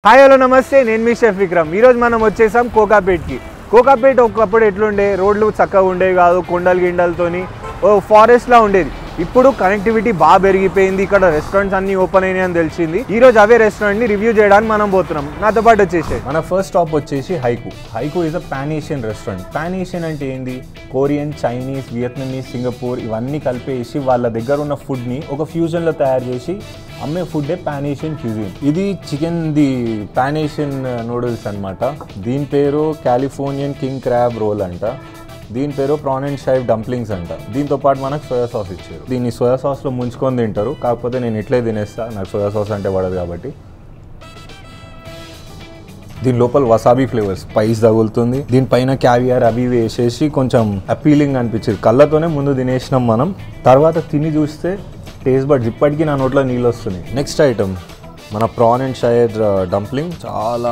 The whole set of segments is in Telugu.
హాయ్ హలో నమస్తే నేను మీ షెఫ్ విక్రమ్ ఈరోజు మనం వచ్చేసాం కోకాపేట్కి కోకాపేట్ ఒకప్పుడు ఎట్లుండే రోడ్లు చక్కగా ఉండేవి కాదు కొండలు గిండలతోని ఓ ఫారెస్ట్లా ఉండేది ఇప్పుడు కనెక్టివిటీ బాగా పెరిగిపోయింది ఇక్కడ రెస్టారెంట్స్ అన్ని ఓపెన్ అయినాయి అని తెలిసింది ఈ రోజు అవే రెస్టారెంట్ని రివ్యూ చేయడానికి మనం పోతున్నాం నాతో పాటు వచ్చేసి మన ఫస్ట్ స్టాప్ వచ్చేసి haiku is a pan Asian restaurant pan Asian అంటే ఏంది కొరియన్ చైనీస్ వియత్నమీస్ సింగపూర్ ఇవన్నీ కలిపేసి వాళ్ళ దగ్గర ఉన్న ఫుడ్ని ఒక ఫ్యూజన్లో తయారు చేసి అమ్మే ఫుడ్డే పాన్ ఏషియన్ క్యూజిన్ ఇది చికెన్ది పాన్ ఏషియన్ నూడిల్స్ అనమాట దీని పేరు కాలిఫోర్నియన్ కింగ్ క్రాబ్ రోల్ అంట దీని పేరు ప్రాన్ అండ్ షైవ్ డంప్లింగ్స్ అంట దీంతో పాటు మనకు సోయా సాస్ ఇచ్చారు దీన్ని సోయా సాస్లో ముంచుకొని తింటారు కాకపోతే నేను ఇట్లే తినేస్తా నాకు సోయా సాస్ అంటే పడదు కాబట్టి దీని లోపల వసాబీ ఫ్లేవర్ స్పైస్ తగులుతుంది దీనిపైన క్యావియర్ అవి వేసేసి కొంచెం అపీలింగ్ అనిపించింది కళ్ళతోనే ముందు తినేసినాం మనం తర్వాత తిని చూస్తే టేస్ట్ బడ్స్ ఇప్పటికీ నా నోట్లో నీళ్ళు వస్తున్నాయి నెక్స్ట్ ఐటమ్ మన ప్రాన్ అండ్ షైర్ డంప్లింగ్ చాలా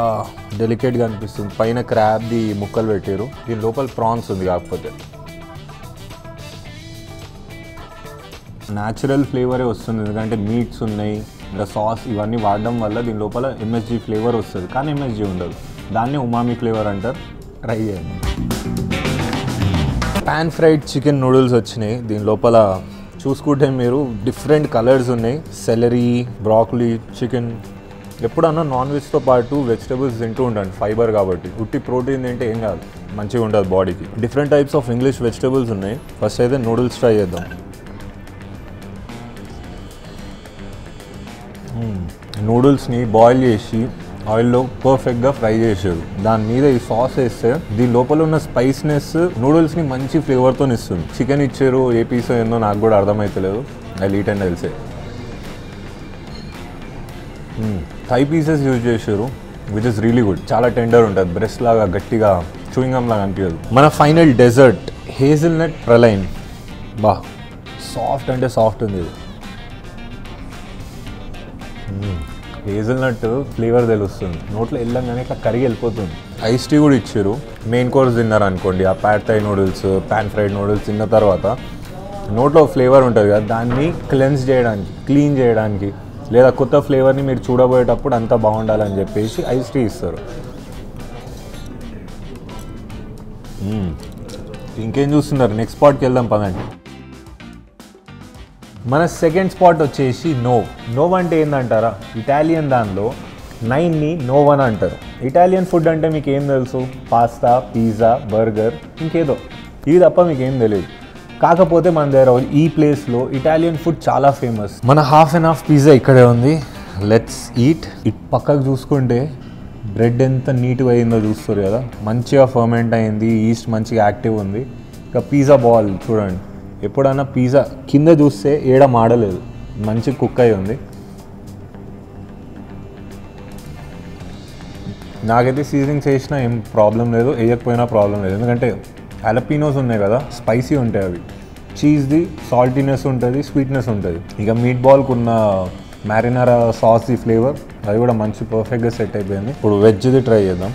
డెలికేట్గా అనిపిస్తుంది పైన క్రాబ్ది ముక్కలు పెట్టారు దీని లోపల ప్రాన్స్ ఉంది కాకపోతే న్యాచురల్ ఫ్లేవరే వస్తుంది ఎందుకంటే మీట్స్ ఉన్నాయి ఇంకా సాస్ ఇవన్నీ వాడడం వల్ల దీని లోపల ఎంఎస్జీ ఫ్లేవర్ వస్తుంది కానీ ఎంఎస్జీ ఉండదు దాన్ని ఉమామి ఫ్లేవర్ అంటారు ట్రై చేయండి పాన్ ఫ్రైడ్ చికెన్ నూడిల్స్ వచ్చినాయి దీని లోపల చూసుకుంటే మీరు డిఫరెంట్ కలర్స్ ఉన్నాయి సెలరీ బ్రాకలీ చికెన్ ఎప్పుడన్నా నాన్ వెజ్తో పాటు వెజిటబుల్స్ తింటూ ఉండండి ఫైబర్ కాబట్టి ఉట్టి ప్రోటీన్ తింటే ఏం కాదు మంచిగా ఉంటుంది బాడీకి different types of English vegetables ఉన్నాయి ఫస్ట్ అయితే నూడిల్స్ ట్రై చేద్దాం నూడిల్స్ని బాయిల్ చేసి ఆయిల్లో పర్ఫెక్ట్గా ఫ్రై చేసారు దాని మీద ఈ సాస్ వేస్తే దీని లోపల ఉన్న స్పైస్నెస్ నూడిల్స్ని మంచి ఫ్లేవర్తో ఇస్తుంది చికెన్ ఇచ్చారు ఏ పీస్ ఏందో నాకు కూడా అర్థమవుతలేదు ఐ ఈట్ అండ్ తెలిసే థై పీసెస్ యూజ్ చేశారు విచ్ ఇస్ రియలీ గుడ్ చాలా టెండర్ ఉంటుంది బ్రెస్ట్ లాగా గట్టిగా చూయింగమ్ లాగా అనిపించదు మన ఫైనల్ డెజర్ట్ హేజిల్నట్ ప్రలైన్ బా సాఫ్ట్ అంటే సాఫ్ట్ ఉంది ఇది హేజల్నట్ ఫ్లేవర్ తెలుస్తుంది నోట్లో వెళ్ళంగానే ఇట్లా కరిగి వెళ్ళిపోతుంది ఐస్ టీ కూడా ఇచ్చారు మెయిన్ కోర్స్ తిన్నారనుకోండి ఆ pad thai noodles pan fried noodles తిన్న తర్వాత నోట్లో ఫ్లేవర్ ఉంటుంది కదా దాన్ని క్లెన్స్ చేయడానికి క్లీన్ చేయడానికి లేదా కొత్త ఫ్లేవర్ని మీరు చూడబోయేటప్పుడు అంతా బాగుండాలని చెప్పేసి ఐస్ టీ ఇస్తారు ఇంకేం చూస్తున్నారు నెక్స్ట్ స్పాట్కి వెళ్దాం పదండి మన సెకండ్ స్పాట్ వచ్చేసి నోవ్ అంటే ఏందంటారా ఇటాలియన్ దానిలో 9ని నోవన్ అంటారు ఇటాలియన్ ఫుడ్ అంటే మీకు ఏం తెలుసు పాస్తా పిజ్జా బర్గర్ ఇంకేదో ఇది తప్ప మీకు ఏం తెలియదు కాకపోతే మన దగ్గర ఈ ప్లేస్లో ఇటాలియన్ ఫుడ్ చాలా ఫేమస్ మన హాఫ్ అండ్ హాఫ్ పిజ్జా ఇక్కడే ఉంది లెట్స్ ఈట్ ఇట్ పక్కకు చూసుకుంటే బ్రెడ్ ఎంత నీట్గా అయిందో చూస్తారు కదా మంచిగా ఫర్మెంట్ అయింది ఈస్ట్ మంచిగా యాక్టివ్ ఉంది ఇక పిజ్జా బాల్ చూడండి ఎప్పుడన్నా పిజ్జా కింద చూస్తే ఏడ మాడలేదు మంచి కుక్ అయి ఉంది నాకైతే సీజనింగ్స్ వేసినా ఏం ప్రాబ్లం లేదు వేయకపోయినా ప్రాబ్లం లేదు ఎందుకంటే అలపీనోస్ ఉన్నాయి కదా స్పైసీ ఉంటాయి అవి చీజ్ది సాల్టీనెస్ ఉంటుంది స్వీట్నెస్ ఉంటుంది ఇక మీట్ బాల్కి ఉన్న మ్యారినారా సాస్ది ఫ్లేవర్ అది కూడా మంచి పర్ఫెక్ట్గా సెట్ అయిపోయింది ఇప్పుడు వెజ్ది ట్రై చేద్దాం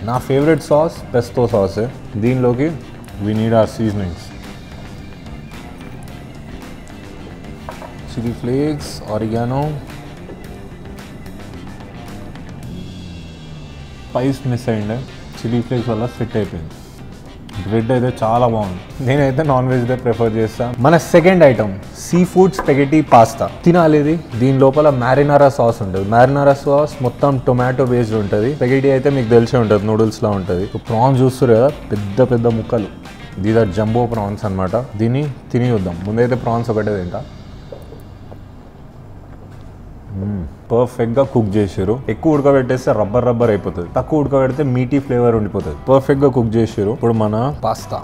నా ఫేవరెట్ సాస్ పెస్తో సాసే దీనిలోకి we need our seasonings chilli flakes oregano spice miss అయ్యిండే చిల్లీ ఫ్లేక్స్ వల్ల సెట్ అయిపోయింది బ్రెడ్ అయితే చాలా బాగుంది నేనైతే నాన్ వెజ్దే ప్రిఫర్ చేస్తాను మన second item sea food spaghetti pasta తినాలి దీని లోపల మ్యారినారా సాస్ ఉంటుంది మ్యారినారా సాస్ మొత్తం టొమాటో బేస్డ్ ఉంటుంది స్పెగెటీ అయితే మీకు తెలిసే ఉంటుంది నూడిల్స్లో ఉంటుంది ప్రాన్స్ చూస్తారు కదా పెద్ద పెద్ద ముక్కలు దీస్ ఆర్ జంబో ప్రాన్స్ అనమాట దీన్ని తిని చూద్దాం ముందైతే ప్రాన్స్ ఒకటే తింటా పర్ఫెక్ట్గా కుక్ చేసారు ఎక్కువ ఉడకబెట్టేస్తే రబ్బర్ అయిపోతుంది తక్కువ ఉడకబెడితే మీటీ ఫ్లేవర్ ఉండిపోతుంది పర్ఫెక్ట్గా కుక్ చేసారు ఇప్పుడు మన పాస్తా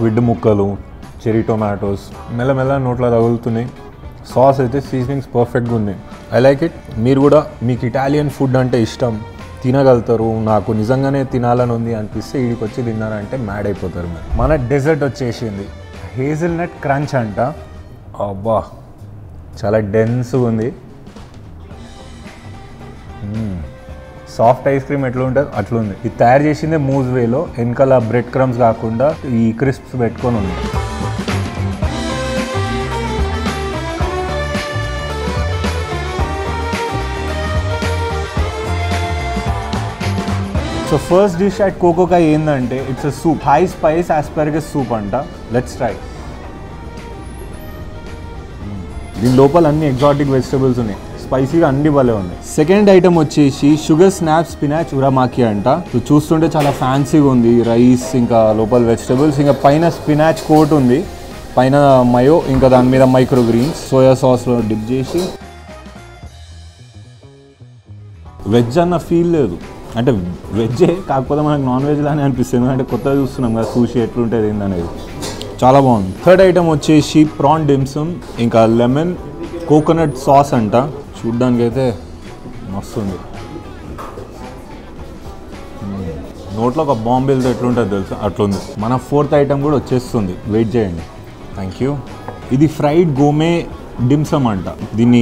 విడ్ ముక్కలు చెరీ టొమాటోస్ మెల్లమెల్ల నోట్లో తగులుతున్నాయి సాస్ అయితే సీజనింగ్స్ పర్ఫెక్ట్గా ఉన్నాయి ఐ లైక్ ఇట్ మీరు కూడా మీకు ఇటాలియన్ ఫుడ్ అంటే ఇష్టం తినగలుగుతారు నాకు నిజంగానే తినాలని ఉంది అనిపిస్తే వీడికి వచ్చి తిన్నారంటే మ్యాడ్ అయిపోతారు మీరు మన డెజర్ట్ వచ్చేసింది హేజిల్నట్ క్రంచ్ అంట అబ్బా చాలా డెన్స్గా ఉంది సాఫ్ట్ ఐస్ క్రీమ్ ఎట్లా ఉంటుంది అట్లా ఉంది ఇది తయారు చేసిందే మూజ్ వేలో వెనకాల బ్రెడ్ క్రమ్స్ కాకుండా ఈ క్రిస్ప్స్ పెట్టుకొని ఉంది సో ఫస్ట్ డిష్ అట్ కోకోకా ఏంటంటే it's a soup, high spice asparagus soup అంట. Let's try. దీని లోపల అన్ని ఎగ్జాటిక్ వెజిటబుల్స్ ఉన్నాయి, స్పైసీగా అన్ని భలే ఉన్నాయి. సెకండ్ ఐటమ్ వచ్చేసి షుగర్ స్నాప్ స్పినాచ్ ఉరామాకి అంట. చూస్తుంటే చాలా ఫ్యాన్సీగా ఉంది. రైస్ ఇంకా లోపల వెజిటబుల్స్, ఇంకా పైన స్పినాచ్ కోట్ ఉంది, పైన మయో, ఇంకా దాని మీద మైక్రో గ్రీన్స్ సోయా సాస్లో డిప్ చేసి. వెజ్ అన్న ఫీల్ లేదు, అంటే వెజ్జే కాకపోతే మనకు నాన్ వెజ్ లానే అనిపిస్తుంది, అంటే కొత్తగా చూస్తున్నాం కదా సూషి ఎట్లుంటుంది ఏందనేది. చాలా బాగుంది. థర్డ్ ఐటమ్ వచ్చేసి ప్రాన్ డిమ్సమ్, ఇంకా లెమన్ కోకోనట్ సాస్ అంట. చూడ్డానికి అయితే మస్తు ఉంది. నోట్లో ఒక బాంబేలతో ఎట్లుంటుంది తెలుసా, అట్లుంది. మన ఫోర్త్ ఐటమ్ కూడా వచ్చేస్తుంది, వెయిట్ చేయండి. Thank you. ఇది ఫ్రైడ్ గోమే డిమ్సమ్ అంట. దీన్ని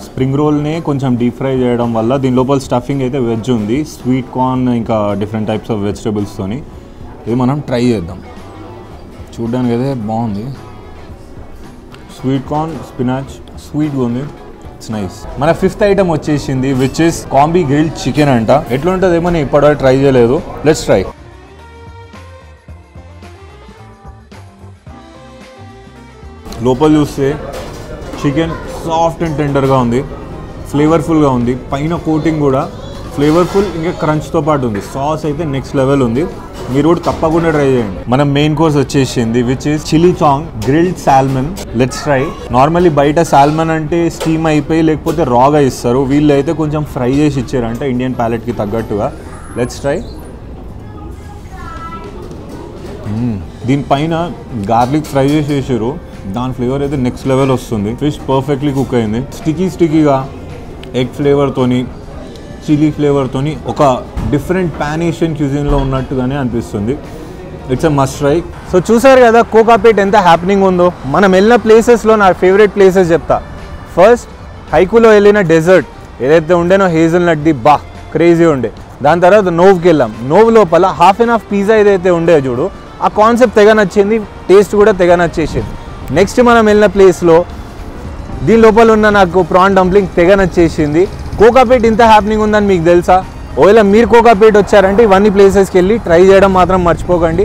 స్ప్రింగ్ రోల్నే కొంచెం డీప్ ఫ్రై చేయడం వల్ల దీని లోపల స్టఫింగ్ అయితే వెజ్ ఉంది, స్వీట్ కార్న్ ఇంకా డిఫరెంట్ టైప్స్ ఆఫ్ వెజిటబుల్స్తోని. ఇది మనం ట్రై చేద్దాం. చూడ్డానికి అయితే బాగుంది. స్వీట్ కార్న్ స్పినాచ్ స్వీట్గా ఉంది, ఇట్స్ నైస్. మన ఫిఫ్త్ ఐటమ్ వచ్చేసింది which is combi grilled chicken అంట. ఎట్లుంటుంది ఏమో నేను ఇప్పటివరకు ట్రై చేయలేదు. Let's try. లోపల చూస్తే చికెన్ సాఫ్ట్ అండ్ టెండర్గా ఉంది, ఫ్లేవర్ఫుల్గా ఉంది. పైన కోటింగ్ కూడా ఫ్లేవర్ఫుల్ ఇంకా క్రంచ్తో పాటు ఉంది. సాస్ అయితే నెక్స్ట్ లెవెల్ ఉంది, మీరు కూడా తప్పకుండా ట్రై చేయండి. మన మెయిన్ కోర్స్ వచ్చేసింది which is chilli chang grilled salmon. Let's try. Normally బయట సాల్మన్ అంటే స్టీమ్ అయిపోయి లేకపోతే రాగా ఇస్తారు, వీళ్ళు అయితే కొంచెం ఫ్రై చేసి ఇచ్చారంట ఇండియన్ ప్యాలెట్కి తగ్గట్టుగా. Let's try. దీనిపైన గార్లిక్ ఫ్రై చేసేసారు, దాని ఫ్లేవర్ అయితే నెక్స్ట్ లెవెల్ వస్తుంది. ఫిష్ పర్ఫెక్ట్లీ కుక్ అయింది, స్టికీగా ఎగ్ ఫ్లేవర్తోని చిల్లీ ఫ్లేవర్తోని ఒక డిఫరెంట్ పాన్ ఏషియన్ క్యూజిన్లో ఉన్నట్టుగానే అనిపిస్తుంది. It's a must try. So చూసారు కదా కోకాపేట్ ఎంత హ్యాపెనింగ్ ఉందో. మనం వెళ్ళిన ప్లేసెస్లో నా ఫేవరెట్ ప్లేసెస్ చెప్తా. ఫస్ట్ హైకులో వెళ్ళిన డెజర్ట్ ఏదైతే ఉండేనో హేజల్నట్ ది బా క్రేజీ ఉండే. దాని తర్వాత నోవ్కి వెళ్ళాం. నోవ్ లోపల హాఫ్ అండ్ హాఫ్ పిజ్జా ఏదైతే ఉండే చూడు, ఆ కాన్సెప్ట్ తెగ నచ్చింది, టేస్ట్ కూడా తెగ నచ్చేసింది. నెక్స్ట్ మనం వెళ్ళిన ప్లేస్లో దీని లోపల ఉన్న నాకు ప్రాన్ డంప్లింగ్ తెగ నచ్చేసింది. కోకాపేట్ ఇంత హ్యాపెనింగ్ ఉందని మీకు తెలుసా? ఒకవేళ మీరు కోకాపేట్ వచ్చారంటే ఇవన్నీ ప్లేసెస్కి వెళ్ళి ట్రై చేయడం మాత్రం మర్చిపోకండి.